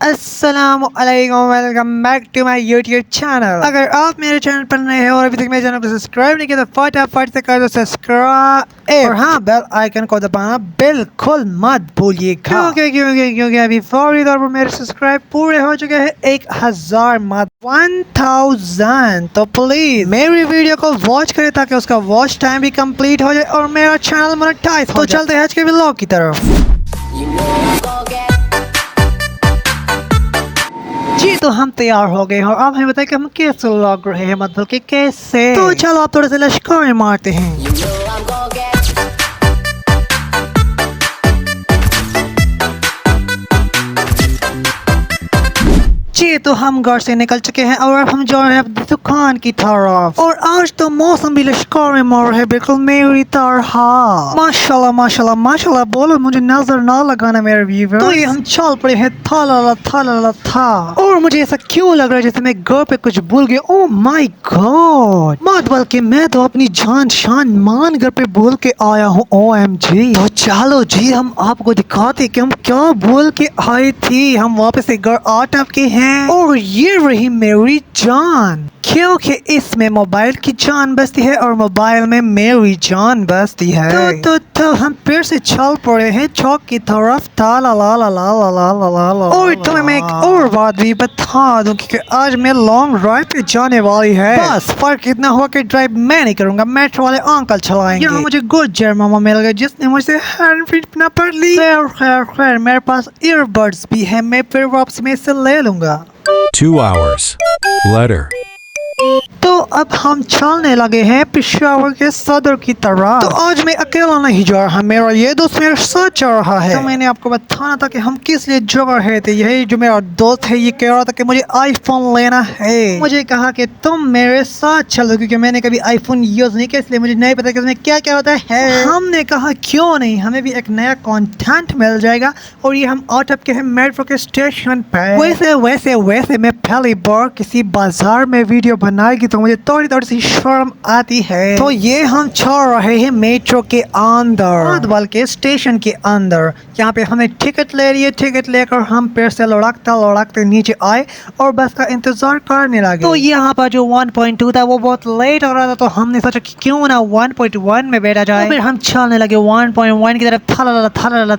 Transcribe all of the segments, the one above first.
अस्सलामुअलैकुम, welcome back to my YouTube channel. अगर आप मेरे चैनल पर नए हैं और अभी तक मेरे चैनल को सब्सक्राइब नहीं किया तो फटाफट से कर दो सब्सक्राइब और हाँ, बेल आइकन को दबाना बिल्कुल मत भूलिएगा। क्योंकि अभी फौरी तौर पर मेरे सब्सक्राइब पूरे हो चुके हैं 1000 मत 1000। तो प्लीज मेरी वीडियो को वॉच करें ताकि उसका वॉच टाइम भी कंप्लीट हो जाए और मेरा चैनल मोनेटाइज हो जाए। तो चलते हैं आज के व्लॉग की तरफ। जी तो हम तैयार हो गए हैं और अब हमें बताएं कि हम कैसे लग रहे हैं, मतलब कि कैसे। तो चलो आप थोड़े से लश्कर मारते हैं। जी तो हम घर से निकल चुके हैं और अब हम जा रहे हैं दुकान की तरफ। और आज तो मौसम भी लश्कर में मार है, बिल्कुल मेरी तरह। माशाल्लाह माशाल्लाह माशाल्लाह बोलो, मुझे नजर ना लगाना मेरे व्यूअर। तो ये हम चल पड़े हैं था। और मुझे ऐसा क्यों लग रहा है जैसे मैं घर पे कुछ भूल गया। ओह माय गॉड, मत बल्कि मैं तो अपनी जान शान मान घर पे भूल के आया हूँ। OMG। तो चलो जी हम आपको दिखाते कि हम क्या भूल के आए थे। हम वापस से घर आ टपके हैं और ये रही मेरी जान, क्योंकि इसमें मोबाइल की जान बसती है और मोबाइल में मेरी जान बसती है। तो हम फिर से चल पड़े हैं चौक की तरफ। और तुम्हें मैं एक और बात भी बता दूं कि आज मैं लॉन्ग ड्राइव पे जाने वाली है। बस फर्क इतना हुआ कि ड्राइव मैं नहीं करूंगा, मेट्रो वाले अंकल चलाएंगे। यहाँ मुझे गुज्जर मामा मिल गए जिसने मुझसे हैंड फ्री ना पड़ ली। खैर मेरे पास ईयरबड्स भी है, मैं फिर वापस में इससे ले लूंगा। 2 hours later. तो अब हम चलने लगे हैं पेशावर के सदर की तरफ। तो आज मैं अकेला नहीं जा रहा, मेरा ये दोस्त मेरे साथ जा रहा है। तो मैंने आपको बताना था कि हम किस लिए जा रहे थे। यही जो मेरा दोस्त है ये कह रहा था कि मुझे आईफोन लेना है। मुझे कहा कि तुम मेरे साथ चलो क्योंकि मैंने कभी आईफोन यूज नहीं किया, इसलिए मुझे नहीं पता कि उसमें क्या क्या होता है। हमने कहा क्यों नहीं, हमें भी एक नया कंटेंट मिल जाएगा। और ये हम आ टपके हैं मेट्रो के स्टेशन पे। वैसे मैं पहली बार किसी बाजार में वीडियो बनाएगी तो मुझे थोड़ी सी शर्म आती है। तो ये हम चल रहे हैं मेट्रो के अंदर, बल्कि स्टेशन के अंदर। यहाँ पे हमें टिकट ले लिए, टिकट लेकर हम फिर से लुढ़कते नीचे आए और बस का इंतजार करने लगे। तो यहाँ पर जो 1.2 था वो बहुत लेट हो रहा था, तो हमने सोचा कि क्यों ना 1.1 में बैठा जाए। तो फिर हम चलने लगे 1.1 की तरफ।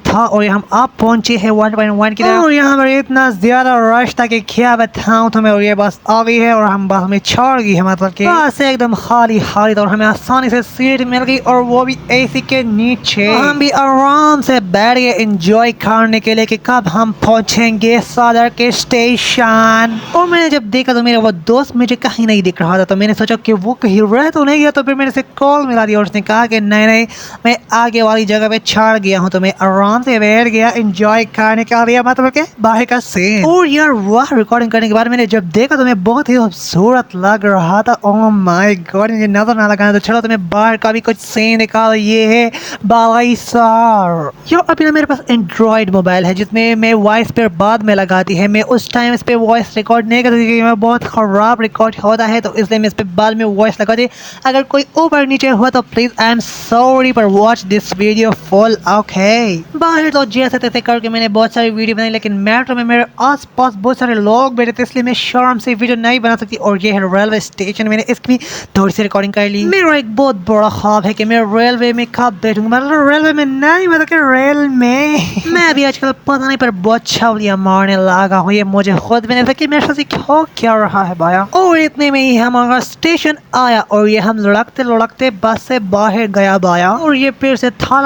था और हम आप पहुंचे हैं 1.1 की तरफ। और यहाँ पर इतना ज्यादा रश था कि क्या बताऊं तुम्हें। और ये बस आ गई है और हम बस में चढ़ गई है, मतलब कि बस एकदम खाली और हमें आसानी से सीट मिल गई और वो भी AC के नीचे। हम भी आराम से बैठ गए एंजॉय करने के लिए कि कब हम पहुंचेंगे सदर के स्टेशन। और मैंने जब देखा तो मेरा वो दोस्त मुझे कहीं नहीं दिख रहा था, तो मैंने सोचा कि वो कहीं रह तो नहीं गया। तो फिर मैंने से कॉल मिला दी और उसने कहा कि नहीं मैं आगे वाली जगह पे चढ़ गया हूँ। तो मैं आराम से बैठ गया एंजॉय करने का लिया, मतलब के बाहर का सीन। और यार वाह, रिकॉर्डिंग करने के बाद मैंने जब देखा तो मैं बहुत ही खूबसूरत लग रहा था। ओह माय गॉड, मुझे नजर ना लगाना। तो चलो तुम्हें बाहर का भी कुछ सीन निकाल। ये है बालाई सर। यार अभी ना मेरे पास एंड्रॉइड मोबाइल है जिसमें मैं वॉइस पर बाद में लगाती है। मैं उस टाइम इस पे वॉइस रिकॉर्ड नहीं करती क्योंकि मैं बहुत खराब रिकॉर्ड होता है, तो इसलिए मैं इस पे बाद में वॉइस लगाती। अगर कोई ऊपर नीचे हुआ तो प्लीज आई एम सॉरी, पर watch this video full okay. बाहर तो जैसे तैसे करके मैंने बहुत सारी वीडियो बनाई, लेकिन मेट्रो में मेरे आस पास बहुत सारे लोग बैठे थे इसलिए मैं शर्म से वीडियो नहीं बना सकती। और ये है रेलवे स्टेशन, मैंने इसकी भी थोड़ी सी रिकॉर्डिंग कर ली। मेरा एक बहुत बड़ा ख्वाब है कि मैं रेलवे में कब बैठूंगा, मतलब रेलवे में नहीं, मतलब कि रेल में। मैं भी आजकल पता नहीं पर बहुत छावलियां मारने लगा हूँ, ये मुझे खुद भी नहीं था कि मेरे साथ क्या रहा है भाया। और इतने में ही हमारा स्टेशन आया और ये हम लुढ़कते बस से बाहर गया बाया। और ये फिर से था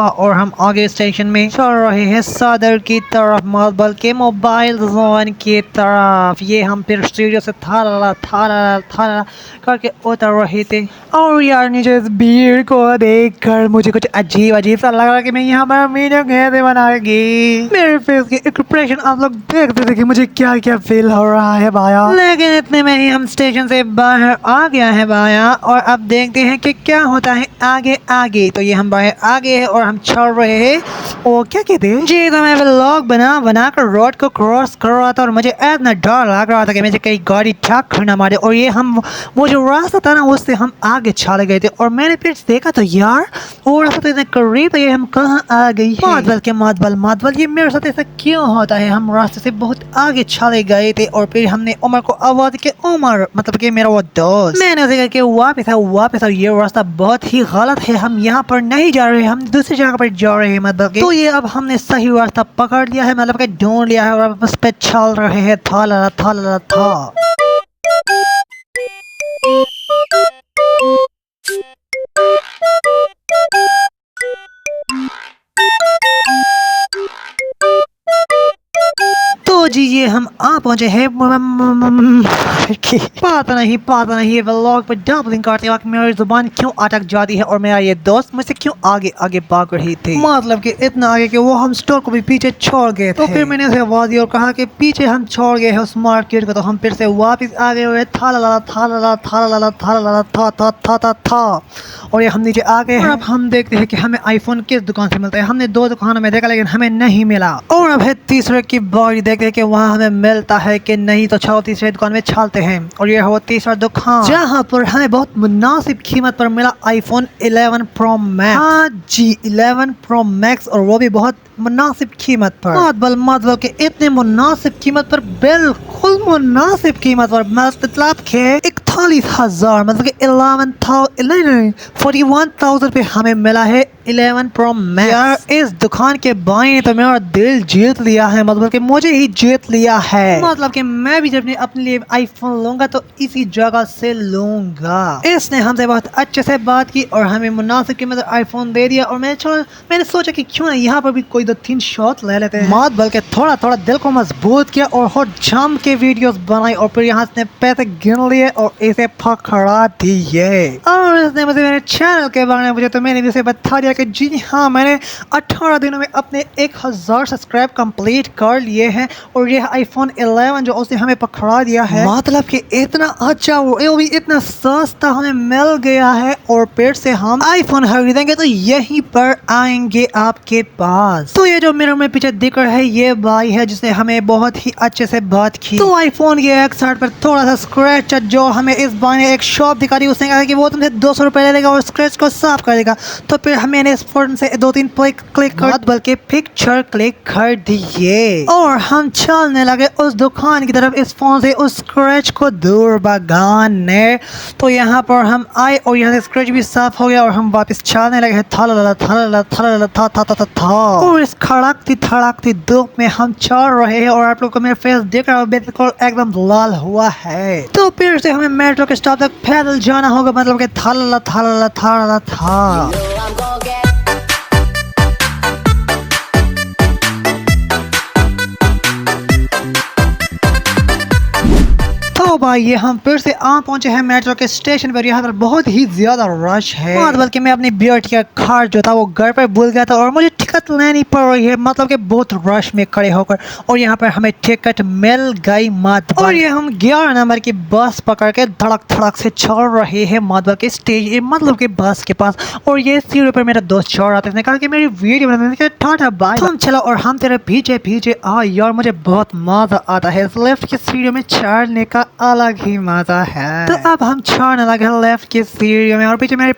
और हम आगे स्टेशन में चल रहे हैं सदर की तरफ, मालबल के मोबाइल जोन की तरफ। ये हम फिर स्टूडियो से था करके उतर रहे थे। और यार नीचे इस भीड़ को देखकर मुझे कुछ अजीब सा लग रहा कि मैं यहाँ पर वीडियो कैसे बनाएगी। मेरे फेस के एक्सप्रेशन आप लोग देखते थे कि मुझे क्या क्या फील हो रहा है भाया। लेकिन इतने में ही हम स्टेशन से बाहर आ गया है भाया और अब देखते हैं कि क्या होता है आगे। तो ये हम बाहर आ गए हैं और हम चल रहे हैं। और क्या कहते हैं जी, तो मैं व्लॉग बना कर रोड को क्रॉस कर रहा था और मुझे इतना डर लग रहा था कि मुझे कहीं गाड़ी ठक्कर ना मारे। और ये हम वो जो रास्ता था ना उससे हम आगे चले गए थे और मैंने फिर देखा तो यार और तो इतने करीब है, हम कहाँ आ गई है? माधवल के माधवल ये मेरे साथ ऐसा क्यों होता है? हम रास्ते से बहुत आगे चले गए थे और फिर हमने उमर को आवाज दी कि उमर मतलब कि मेरा वो दोस्त, मैंने उसे कहा कि वापस आओ, ये रास्ता बहुत ही गलत है, हम यहाँ पर नहीं जा रहे, हम दूसरी जगह पर जा रहे हैं। मतलब कि तो ये अब हमने सही रास्ता पकड़ लिया है, मतलब कि ढूंढ लिया है और अब उस पे चल रहे हैं। था ला ला था ला ला था। तो जी ये हम आ पहुंचे हैं पता नहीं ये व्लॉग पर डबलिंग करते वक्त मेरी जुबान क्यों अटक जाती है और मेरा ये दोस्त मुझसे क्यों आगे आगे भाग रही थी, मतलब कि इतना आगे कि वो हम स्टोर को भी पीछे छोड़ गए थे। तो फिर मैंने उसे आवाज दी और कहा कि पीछे हम छोड़ गए हैं उस मार्केट को, तो हम फिर से वापस आ गए हुए था ला ला था ला ला था ला ला था ला ला था और ये हम नीचे आ गए हैं। अब हम देखते हैं कि हमें आईफोन किस दुकान से मिलता है। हमने 2 दुकानों में देखा लेकिन हमें नहीं मिला और अब है तीसरे की बारी, देखते हैं कि वहाँ हमें मिलता है कि नहीं। तो चलो तीसरे दुकान में चलते हैं और ये हो तीसरा दुकान जहाँ पर हमें बहुत मुनासिब कीमत पर मिला आईफोन 11 प्रो मैक्स। हाँ जी 11 प्रो मैक्स और वो भी बहुत मुनासिब कीमत पर। मतलब कि इतने मुनासिब कीमत पर, बिल्कुल मुनासिब कीमत पर, मतलब के 41,000 मतलब कि 41,000 पे हमें मिला है 11 प्रो मैक्स। यार इस दुकान के बाई ने तो मेरा दिल जीत लिया है, मतलब कि मुझे ही जीत लिया है। मतलब कि मैं भी जब अपने लिए आईफोन लूंगा तो इसी जगह से लूंगा। इसने हमसे बहुत अच्छे से बात की और हमें मुनासिब कीमत पर आईफोन दे दिया और मैंने सोचा कि क्यों ना यहाँ पर भी कोई 2-3 शॉट ले लेते हैं। मात बल्कि थोड़ा दिल को मजबूत किया और हर जम के वीडियोस बनाई और फिर यहाँ से पैसे गिन लिए और इसे पकड़ा दिए। और इसने मुझे मेरे चैनल के बारे में पूछा तो मैंने भी उसे बता दिया कि जी हाँ मैंने 18 दिनों में अपने 1000 सब्सक्राइब कंप्लीट कर लिए हैं और यह आईफोन 11 जो उसने हमें पकड़ा दिया है, मतलब कि इतना अच्छा वो भी इतना सस्ता हमें मिल गया है और फिर से हम आईफोन खरीदेंगे तो यहीं पर आएंगे आपके पास। तो ये जो मेरे में पीछे दिख रहा है ये भाई है जिसने हमें बहुत ही अच्छे से बात की। तो आईफोन के एक साइड पर थोड़ा सा स्क्रैच जो हमें इस भाई ने एक शॉप दिखा दी, उसने कहा कि वो तुमसे 200 रुपए ले लेगा और स्क्रैच को साफ कर देगा। तो फिर मैंने इस फोन से 2-3 क्लिक कर बल्कि पिक्चर क्लिक कर दिए और हम चलने लगे उस दुकान की तरफ इस फोन से उस स्क्रैच को दूर भगाने। तो यहाँ पर हम आए और यहाँ से स्क्रैच भी साफ हो गया और हम वापस चलने लगे था और इस खड़कती धूप में हम चल रहे हैं और आप लोग को मेरा फेस देख रहा है बिल्कुल एकदम लाल हुआ है। तो फिर से हमें मेट्रो के स्टॉप तक पैदल जाना होगा, मतलब कि था। तो भाई ये हम फिर से आ पहुंचे हैं मेट्रो के स्टेशन पर। यहाँ पर बहुत ही ज्यादा रश है, बल्कि मैं अपनी BRT का कार्ड जो था वो घर पर भूल गया था और मुझे टिकट लेनी पड़ रही है, मतलब कि बहुत रश में खड़े होकर। और यहाँ पर हमें टिकट मिल गई माधव और ये हम 11 नंबर की बस पकड़ के धड़क से चल रहे हैं माधव के स्टेज मतलब के बस के पास। और ये सीढ़ी पर मेरा दोस्त चढ़ रहा था, उसने कहा कि मेरी वीडियो बनाने के टाटा बाय, हम चलो और हम तेरे पीछे आ। यार मुझे बहुत मजा आता है इस लिफ्ट की सीढ़ियों में चढ़ने का, अलग ही मजा है। तो अब हम चढ़ने लगे लेफ्ट की सीढ़ियों में और पीछे मेरे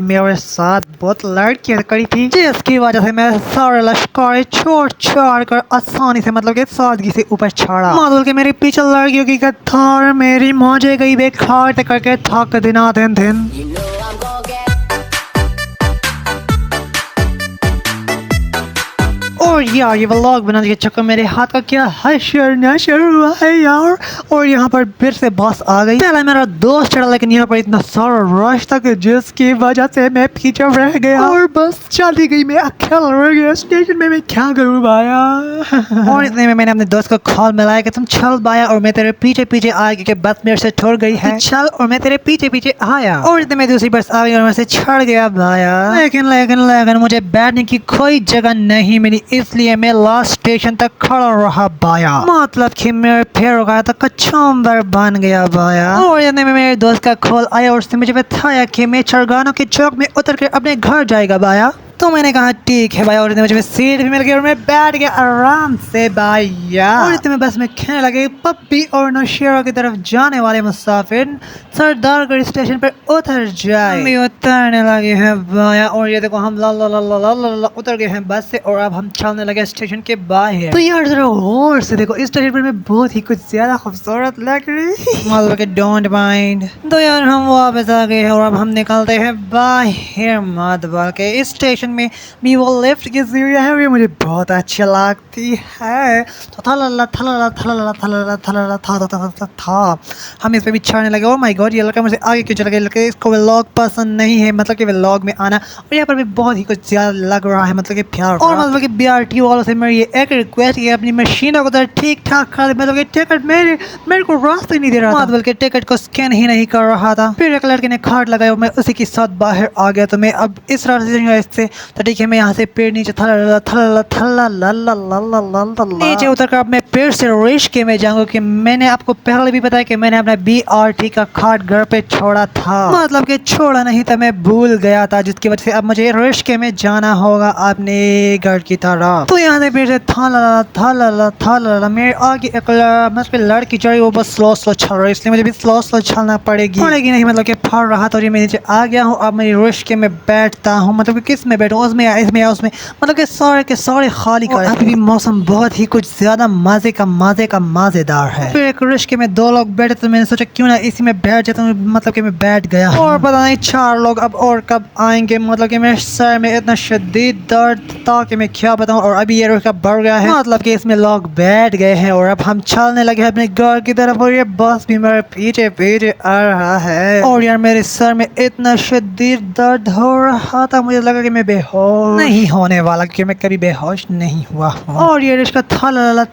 मेरे साथ बहुत लड़कियां खड़ी थी जिसकी वजह से मैं सारे लश्कर छोड़ कर आसानी से मतलब कि सादगी से ऊपर चढ़ा। माधुल के मेरे पीछे लड़कियों की कतार मेरी मौजे गई बेकार करके थक दिना दिन। और यार ये व्लॉग बनाने के चक्कर मेरे हाथ का क्या हशर हुआ है यार। और यहाँ पर फिर से बस आ गई। पहले मेरा दोस्त चढ़ा लेकिन यहाँ पर इतना सारा रश था कि जिसकी वजह से मैं पीछे रह गया और बस चली गई, मैं अकेला रह गया स्टेशन में। मैं क्या करूँ भाया। और इतने में मैंने अपने दोस्त को कॉल मिलाया कि तुम चल भाया और मैं तेरे पीछे आया क्योंकि बस मेरे से छोड़ गई है, चल। और मैं तेरे पीछे आया और इतने में दूसरी बस आ गई और मैं से चढ़ गया भाया। लेकिन मुझे बैठने की कोई जगह नहीं मिली, इसलिए मैं लास्ट स्टेशन तक खड़ा रहा भाया। मतलब कि मेरे पैर गया तो कचुम्बर बन गया भाया। और इतने में मेरे दोस्त का कॉल आया और उसने मुझे बताया कि मैं चरगानों के चौक में उतर कर अपने घर जाएगा भाया। तो मैंने कहा ठीक है भाई, और इतने मुझे सीट भी मिल गई और मैं बैठ गया आराम से भाई यार। और इतने में बस में खेलने लगे पप्पी और नौशेरा की तरफ जाने वाले मुसाफिर सरदारगढ़ स्टेशन पर उतर जाए। हम भी उतरने लगे हैं भाया, और ये देखो हम ला ला ला ला ला ला ला उतर गए हैं बस से, और अब हम चलने लगे स्टेशन के बाहर। तो यार जरा गौर से देखो, इस स्टेशन पर मैं बहुत ही कुछ ज्यादा खूबसूरत लग रही। मतलब कि डोंट माइंड। तो यार हम वापस आ गए हैं और अब हम निकलते हैं बाहर माधवा के। इस स्टेशन में भी वो लिफ्ट की सीढ़ियाँ है, ये मुझे बहुत अच्छी लगती है। तो थला थला थला थला थला था था हम इस पे भी चढ़ने लगे। ओह माय गॉड, ये लड़का मुझे आगे क्यों चला गया? लड़का इसको व्लॉग पसंद नहीं है, मतलब कि व्लॉग में आना। और यहाँ पर भी बहुत ही कुछ ज्यादा लग रहा है, मतलब कि प्यार। और मतलब कि BRT वालों से मेरी ये एक रिक्वेस्ट है, अपनी मशीनों को ठीक ठाक कर दे। मतलब कि टिकट मेरे को रास्ते नहीं दे रहा था, बल्कि टिकट को स्कैन ही नहीं कर रहा था। फिर एक लड़के ने कार्ड लगाया और मैं उसी के साथ बाहर आ गया। तो मैं अब इस रास्ते से इससे तो ठीक है, मैं यहाँ से पेड़ नीचे थला थला थला ला ला ला ला ला नीचे उतर कर अब मैं पेड़ से रिश्के में जाऊंगा। कि मैंने आपको पहले भी बताया कि मैंने अपना BRT का कार्ड घर पे छोड़ा था, मतलब कि छोड़ा नहीं था, मैं भूल गया था, जिसकी वजह से अब मुझे रिश्के में जाना होगा अपने घर की तरफ। तो यहाँ से पेड़ से थला थला थला मेरे आगे एक मतलब लड़की चढ़ी, वो बस स्लो स्लो चल रही है, इसलिए मुझे भी स्लो स्लो चलना पड़ेगी नहीं, मतलब कि फड़ रहा था। मैं नीचे आ गया हूँ, अब मेरी रिश्के में बैठता हूँ, मतलब कि किस में बैठूँ, उसमें या इसमें या उसमें, मतलब कि सारे के सारे खाली कर। अभी भी मौसम बहुत ही कुछ ज्यादा मजे का मजेदार है। फिर एक रिश्के में दो लोग बैठे, तो मैंने सोचा क्यों ना इसी में बैठ जाता हूँ, मतलब कि मैं बैठ गया। और पता नहीं 4 लोग अब और कब आएंगे, मतलब कि मेरे सर में इतना शदीद दर्द था कि मैं क्या बताऊँ। और अभी ये रिश्का बढ़ गया है, मतलब कि इसमें लोग बैठ गए हैं और अब हम चलने लगे हैं अपने घर की तरफ। और ये बस भी मेरे पीछे पीछे आ रहा है, और यार मेरे सर में इतना शदीद दर्द हो रहा था, मुझे लगा कि मैं बेहोश नहीं होने वाला, क्योंकि मैं कभी बेहोश नहीं हुआ हूँ। और ये रिश्का थला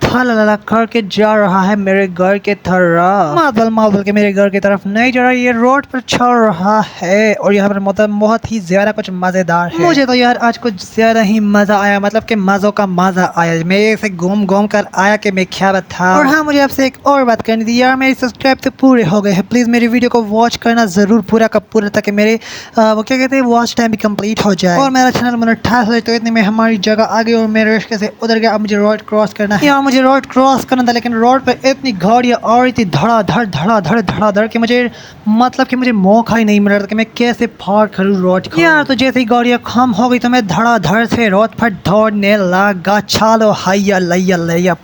करके जा रहा है मेरे घर के तरफ, मादल के मेरे घर की तरफ नहीं जा रहा, ये रोड पर चल रहा है। और यहाँ पर मतलब बहुत ही ज्यादा कुछ मजेदार है। मुझे तो यार आज कुछ ज्यादा ही मजा आया, मतलब कि मजों का मजा आया। मैं ऐसे घूम कर आया कि मैं क्या बता। और हाँ, मुझे आपसे एक और बात करनी थी यार, मेरे सब्सक्राइब तो पूरे हो गए हैं, प्लीज मेरी वीडियो को वॉच करना जरूर पूरा का पूरा, ताकि मेरे वो क्या कहते हैं वॉच टाइम भी कंप्लीट हो जाए। और मेरा चैनल मोनेटाइज हो जाए। तो इतने में हमारी जगह आ गई और मेरे रिश्ते से उधर गया। अब मुझे रोड क्रॉस करना है। यार मुझे रोड क्रॉस करना था, लेकिन रोड पर इतनी गाड़ियाँ आ रही थी धड़ाधड़ कि मुझे मतलब कि मुझे मौका ही नहीं मिल रहा था कि मैं कैसे पार करूँ रोड को। यार तो जैसे ही गाड़ियाँ कम हो गई तो मैं धड़ाधड़ से रोड पर दौड़ने लगा। चलो हैया लैया लैया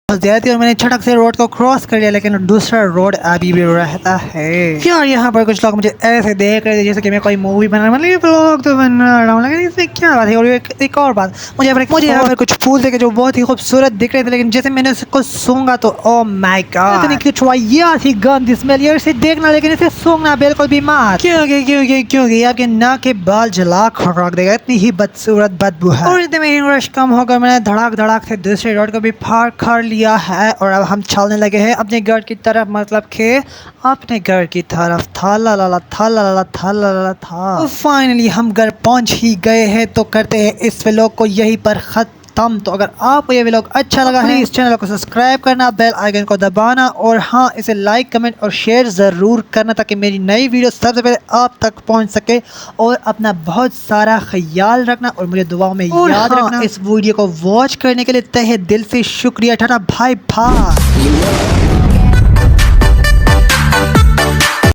जाती और मैंने झटक से रोड को क्रॉस कर लिया, लेकिन दूसरा रोड अभी भी रहता है। यार यहाँ पर कुछ लोग मुझे ऐसे देख रहे थे जैसे कि मैं कोई मूवी बना रहा हूँ, मतलब व्लॉग तो बना रहा हूँ, लेकिन इसमें क्या बात है। और एक और बात, मुझे यहाँ पर कुछ फूल देखे जो बहुत ही खूबसूरत दिख रहे थे, लेकिन जैसे मैंने उसको सूंघा तो ओ माय गॉड, इतनी कुछ यार सी गंदी स्मेल। यार इसे देखना, लेकिन इसे सूंघना बिल्कुल भी मत, क्योंकि आपके नाक के बाल जला खराक देगा, इतनी ही बदसूरत बदबू है। और इतने में रश कम होकर मैंने धड़ाक से दूसरे रोड को भी पार कर लिया है। और अब हम चलने लगे हैं अपने घर की तरफ, मतलब कि अपने घर की तरफ। था फाइनली हम घर पहुंच ही गए हैं। तो करते हैं इस व्लॉग को यहीं पर खत्म। तो अगर आपको ये व्लॉग अच्छा लगा है, इस चैनल को सब्सक्राइब करना, बेल आइकन को दबाना, और हाँ इसे लाइक कमेंट और शेयर ज़रूर करना, ताकि मेरी नई वीडियो सबसे पहले आप तक पहुंच सके। और अपना बहुत सारा ख्याल रखना और मुझे दुआओं में याद रखना। इस वीडियो को वॉच करने के लिए तहे दिल से शुक्रिया। Tata, bye bye.